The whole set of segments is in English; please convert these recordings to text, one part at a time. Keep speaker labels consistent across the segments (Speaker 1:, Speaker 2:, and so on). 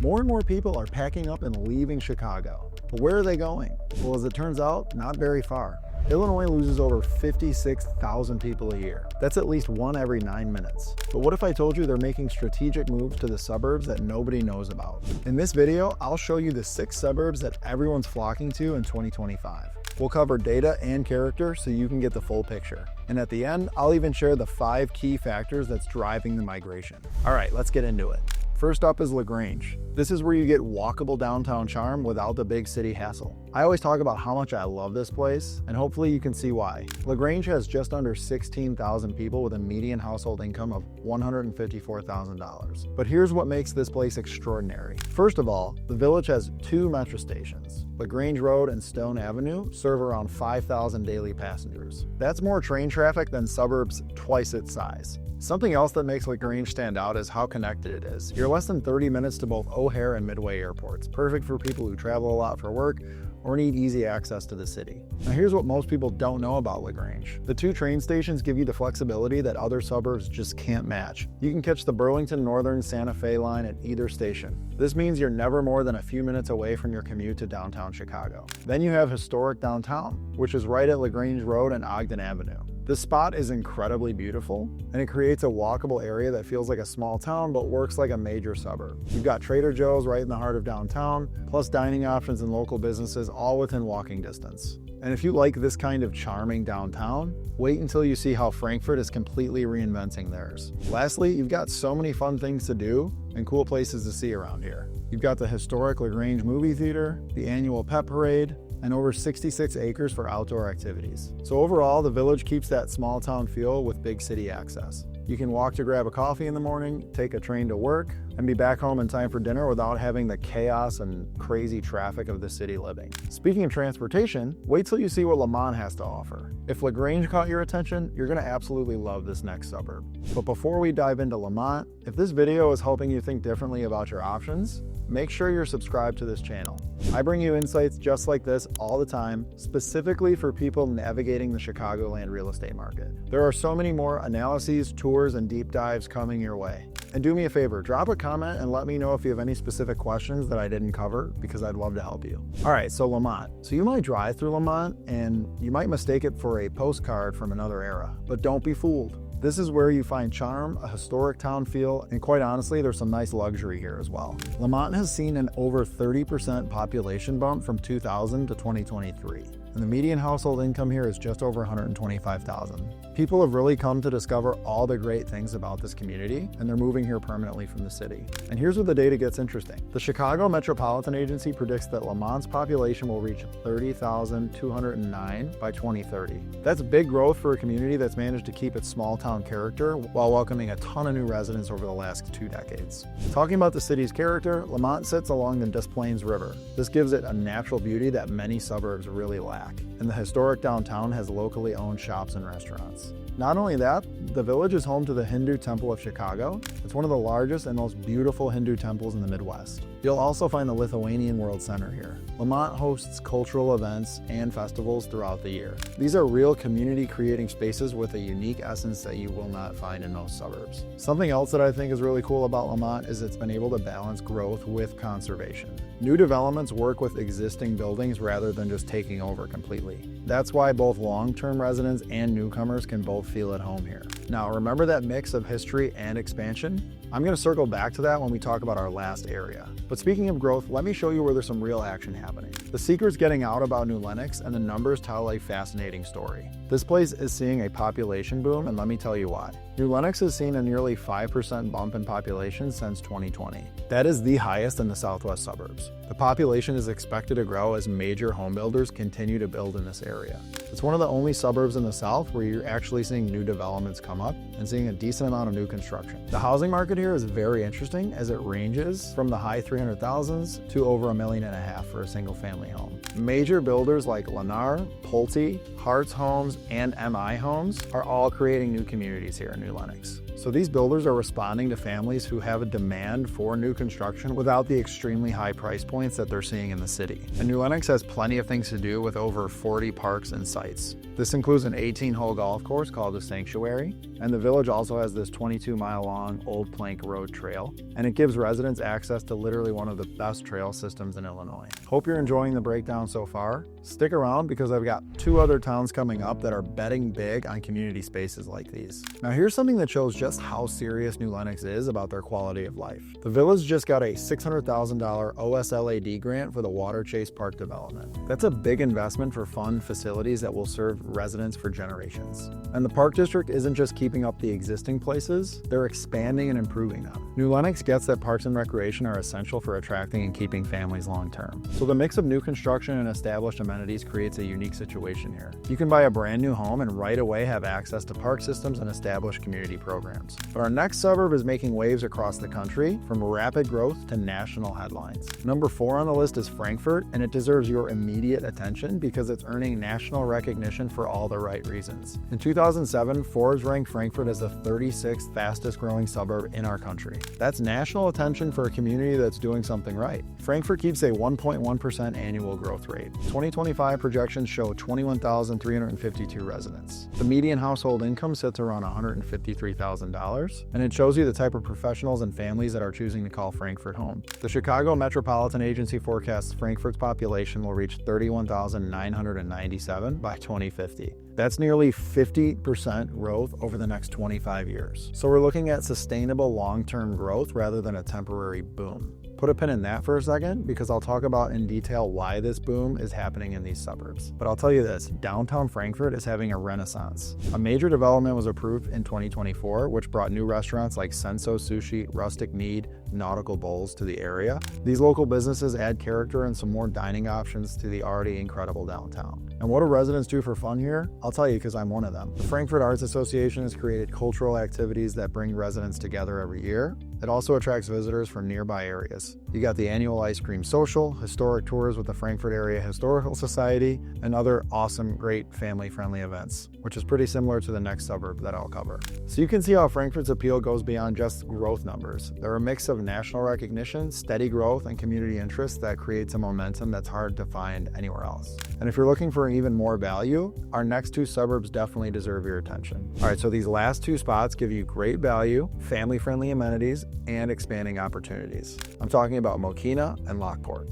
Speaker 1: More and more people are packing up and leaving Chicago. But where are they going? Well, as it turns out, not very far. Illinois loses over 56,000 people a year. That's at least one every 9 minutes. But what if I told you they're making strategic moves to the suburbs that nobody knows about? In this video, I'll show you the 6 suburbs that everyone's flocking to in 2025. We'll cover data and character so you can get the full picture. And at the end, I'll even share the 5 key factors that's driving the migration. All right, let's get into it. First up is Grange. This is where you get walkable downtown charm without the big city hassle. I always talk about how much I love this place, and hopefully you can see why. Grange has just under 16,000 people with a median household income of $154,000. But here's what makes this place extraordinary. First of all, the village has 2 metro stations. Grange Road and Stone Avenue serve around 5,000 daily passengers. That's more train traffic than suburbs twice its size. Something else that makes Grange stand out is how connected it is. You're less than 30 minutes to both O'Hare and Midway airports, perfect for people who travel a lot for work or need easy access to the city. Now here's what most people don't know about Grange. The 2 train stations give you the flexibility that other suburbs just can't match. You can catch the Burlington Northern Santa Fe line at either station. This means you're never more than a few minutes away from your commute to downtown Chicago. Then you have historic downtown, which is right at Grange Road and Ogden Avenue. This spot is incredibly beautiful, and it creates a walkable area that feels like a small town but works like a major suburb. You've got Trader Joe's right in the heart of downtown, plus dining options and local businesses all within walking distance. And if you like this kind of charming downtown, wait until you see how Frankfort is completely reinventing theirs. Lastly, you've got so many fun things to do and cool places to see around here. You've got the historic Grange movie theater, the annual pet parade, and over 66 acres for outdoor activities. So overall, the village keeps that small town feel with big city access. You can walk to grab a coffee in the morning, take a train to work, and be back home in time for dinner without having the chaos and crazy traffic of the city living. Speaking of transportation, wait till you see what Lemont has to offer. If Grange caught your attention, you're gonna absolutely love this next suburb. But before we dive into Lemont, if this video is helping you think differently about your options, make sure you're subscribed to this channel. I bring you insights just like this all the time, specifically for people navigating the Chicagoland real estate market. There are so many more analyses, tours, and deep dives coming your way. And do me a favor, drop a comment and let me know if you have any specific questions that I didn't cover, because I'd love to help you. All right, so Lemont. So you might drive through Lemont and you might mistake it for a postcard from another era, but don't be fooled. This is where you find charm, a historic town feel, and quite honestly, there's some nice luxury here as well. Lemont has seen an over 30% population bump from 2000 to 2023. And the median household income here is just over $125,000. People have really come to discover all the great things about this community, and they're moving here permanently from the city. And here's where the data gets interesting. The Chicago Metropolitan Agency predicts that Lemont's population will reach 30,209 by 2030. That's big growth for a community that's managed to keep its small town character while welcoming a ton of new residents over the last 2 decades. Talking about the city's character, Lemont sits along the Des Plaines River. This gives it a natural beauty that many suburbs really lack. And the historic downtown has locally owned shops and restaurants. Not only that, the village is home to the Hindu Temple of Chicago. It's one of the largest and most beautiful Hindu temples in the Midwest. You'll also find the Lithuanian World Center here. Lemont hosts cultural events and festivals throughout the year. These are real community creating spaces with a unique essence that you will not find in most suburbs. Something else that I think is really cool about Lemont is it's been able to balance growth with conservation. New developments work with existing buildings rather than just taking over completely. That's why both long-term residents and newcomers can both feel at home here. Now, remember that mix of history and expansion? I'm going to circle back to that when we talk about our last area. But speaking of growth, let me show you where there's some real action happening. The secret's getting out about New Lenox, and the numbers tell a fascinating story. This place is seeing a population boom, and let me tell you why. New Lenox has seen a nearly 5% bump in population since 2020. That is the highest in the southwest suburbs. The population is expected to grow as major home builders continue to build in this area. It's one of the only suburbs in the south where you're actually seeing new developments come up and seeing a decent amount of new construction. The housing market here is very interesting as it ranges from the high 300,000s to over $1.5 million for a single family home. Major builders like Lennar, Pulte, Hartz Homes, and MI Homes are all creating new communities here in New Lenox. So these builders are responding to families who have a demand for new construction without the extremely high price points that they're seeing in the city. And New Lenox has plenty of things to do with over 40 parks and sites. This includes an 18-hole golf course called the Sanctuary, and the village also has this 22-mile-long old plank road trail, and it gives residents access to literally one of the best trail systems in Illinois. Hope you're enjoying the breakdown so far. Stick around because I've got 2 other towns coming up that are betting big on community spaces like these. Now here's something that shows just how serious New Lenox is about their quality of life. The village just got a $600,000 OSLAD grant for the Water Chase Park development. That's a big investment for fun facilities that will serve residents for generations. And the park district isn't just keeping up the existing places, they're expanding and improving them. New Lenox gets that parks and recreation are essential for attracting and keeping families long term. So the mix of new construction and established amenities creates a unique situation here. You can buy a brand new home and right away have access to park systems and established community programs. But our next suburb is making waves across the country, from rapid growth to national headlines. Number 4 on the list is Frankfort, and it deserves your immediate attention because it's earning national recognition for all the right reasons. In 2007, Forbes ranked Frankfort as the 36th fastest growing suburb in our country. That's national attention for a community that's doing something right. Frankfort keeps a 1.1% annual growth rate. 2025 projections show 21,352 residents. The median household income sits around $153,000, and it shows you the type of professionals and families that are choosing to call Frankfort home. The Chicago Metropolitan Agency forecasts Frankfort's population will reach 31,997 by 2050. That's nearly 50% growth over the next 25 years. So we're looking at sustainable long-term growth rather than a temporary boom. Put a pin in that for a second because I'll talk about in detail why this boom is happening in these suburbs. But I'll tell you this, downtown Frankfort is having a renaissance. A major development was approved in 2024, which brought new restaurants like Senso Sushi, Rustic Mead, Nautical Bowls to the area. These local businesses add character and some more dining options to the already incredible downtown. And what do residents do for fun here? I'll tell you because I'm one of them. The Frankfort Arts Association has created cultural activities that bring residents together every year. It also attracts visitors from nearby areas. You got the annual ice cream social, historic tours with the Frankfort Area Historical Society, and other awesome, great family-friendly events, which is pretty similar to the next suburb that I'll cover. So you can see how Frankfort's appeal goes beyond just growth numbers. They're a mix of national recognition, steady growth, and community interest that creates a momentum that's hard to find anywhere else. And if you're looking for even more value, our next 2 suburbs definitely deserve your attention. All right, so these last 2 spots give you great value, family-friendly amenities, and expanding opportunities. I'm talking about Mokena and Lockport.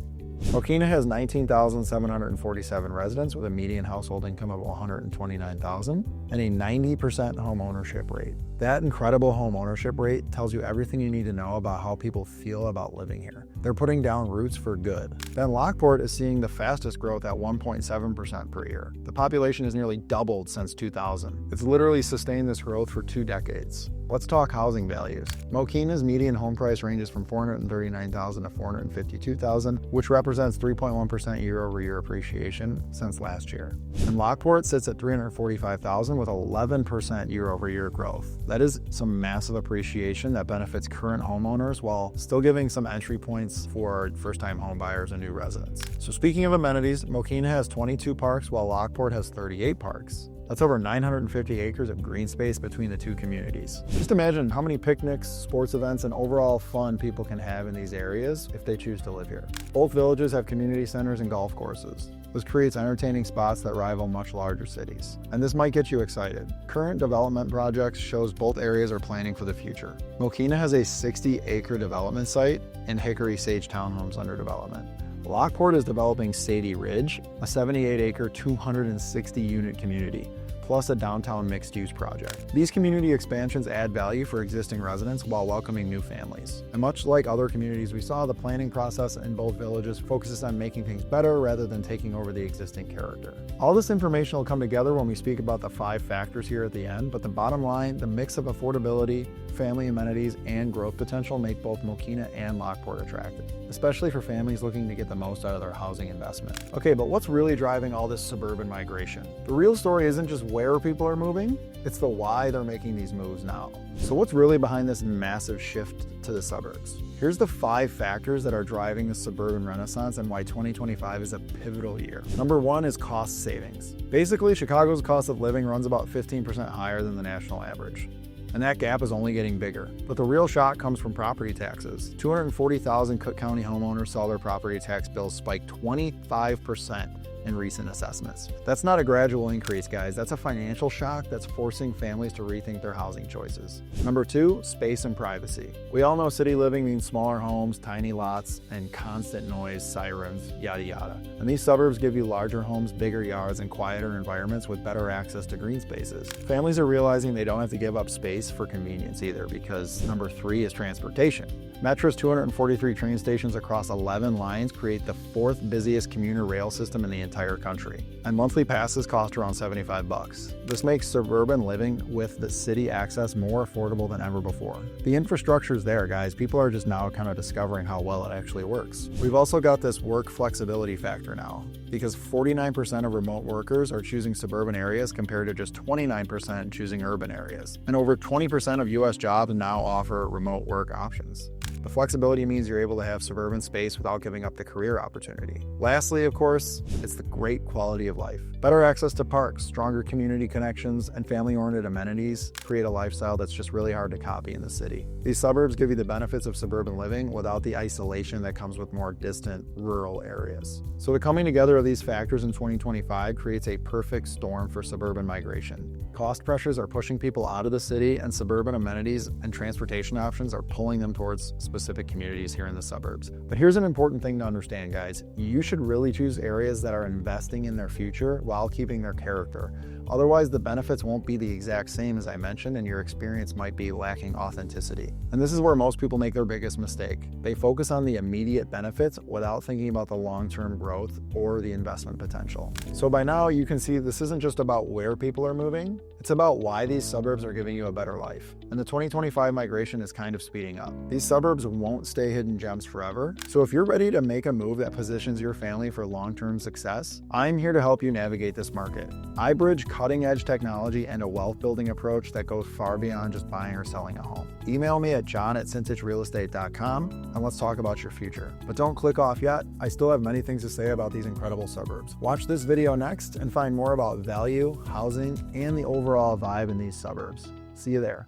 Speaker 1: Mokena has 19,747 residents with a median household income of $129,000 and a 90% home ownership rate. That incredible home ownership rate tells you everything you need to know about how people feel about living here. They're putting down roots for good. Then Lockport is seeing the fastest growth at 1.7% per year. The population has nearly doubled since 2000. It's literally sustained this growth for 2 decades. Let's talk housing values. Mokena's median home price ranges from $439,000 to $452,000, which represents 3.1% year-over-year appreciation since last year. And Lockport sits at $345,000 with 11% year-over-year growth. That is some massive appreciation that benefits current homeowners while still giving some entry points for first-time home buyers and new residents. So speaking of amenities, Mokena has 22 parks while Lockport has 38 parks. That's over 950 acres of green space between the 2 communities. Just imagine how many picnics, sports events, and overall fun people can have in these areas if they choose to live here. Both villages have community centers and golf courses. This creates entertaining spots that rival much larger cities. And this might get you excited. Current development projects shows both areas are planning for the future. Mokena has a 60-acre development site and Hickory Sage townhomes under development. Lockport is developing Sadie Ridge, a 78-acre, 260-unit community, plus a downtown mixed-use project. These community expansions add value for existing residents while welcoming new families. And much like other communities we saw, the planning process in both villages focuses on making things better rather than taking over the existing character. All this information will come together when we speak about the 5 factors here at the end, but the bottom line, the mix of affordability, family amenities, and growth potential make both Mokena and Lockport attractive, especially for families looking to get the most out of their housing investment. Okay, but what's really driving all this suburban migration? The real story isn't just where people are moving, it's the why they're making these moves now. So what's really behind this massive shift to the suburbs? Here's the 5 factors that are driving the suburban renaissance and why 2025 is a pivotal year. Number 1 is cost savings. Basically, Chicago's cost of living runs about 15% higher than the national average. and that gap is only getting bigger. But the real shock comes from property taxes. 240,000 Cook County homeowners saw their property tax bills spike 25% in recent assessments. That's not a gradual increase, guys. That's a financial shock that's forcing families to rethink their housing choices. Number 2, space and privacy. We all know city living means smaller homes, tiny lots, and constant noise, sirens, yada yada. And these suburbs give you larger homes, bigger yards, and quieter environments with better access to green spaces. Families are realizing they don't have to give up space for convenience either, because number 3 is transportation. Metro's 243 train stations across 11 lines create the 4th busiest commuter rail system in the entire country, and monthly passes cost around $75. This makes suburban living with the city access more affordable than ever before. The infrastructure's there, guys. People are just now kind of discovering how well it actually works. We've also got this work flexibility factor now, because 49% of remote workers are choosing suburban areas compared to just 29% choosing urban areas. And over 20% of US jobs now offer remote work options. The flexibility means you're able to have suburban space without giving up the career opportunity. Lastly, of course, it's the great quality of life. Better access to parks, stronger community connections, and family-oriented amenities create a lifestyle that's just really hard to copy in the city. These suburbs give you the benefits of suburban living without the isolation that comes with more distant, rural areas. So the coming together of these factors in 2025 creates a perfect storm for suburban migration. Cost pressures are pushing people out of the city, and suburban amenities and transportation options are pulling them towards specific communities here in the suburbs. But here's an important thing to understand, guys. You should really choose areas that are investing in their future while keeping their character. Otherwise, the benefits won't be the exact same as I mentioned, and your experience might be lacking authenticity. And this is where most people make their biggest mistake. They focus on the immediate benefits without thinking about the long-term growth or the investment potential. So by now, you can see this isn't just about where people are moving, it's about why these suburbs are giving you a better life. And the 2025 migration is kind of speeding up. These suburbs won't stay hidden gems forever. So if you're ready to make a move that positions your family for long-term success, I'm here to help you navigate this market. I bridge cutting-edge technology and a wealth-building approach that goes far beyond just buying or selling a home. Email me at john@cintagerealestate.com and let's talk about your future. But don't click off yet. I still have many things to say about these incredible suburbs. Watch this video next and find more about value, housing, and the overall vibe in these suburbs. See you there.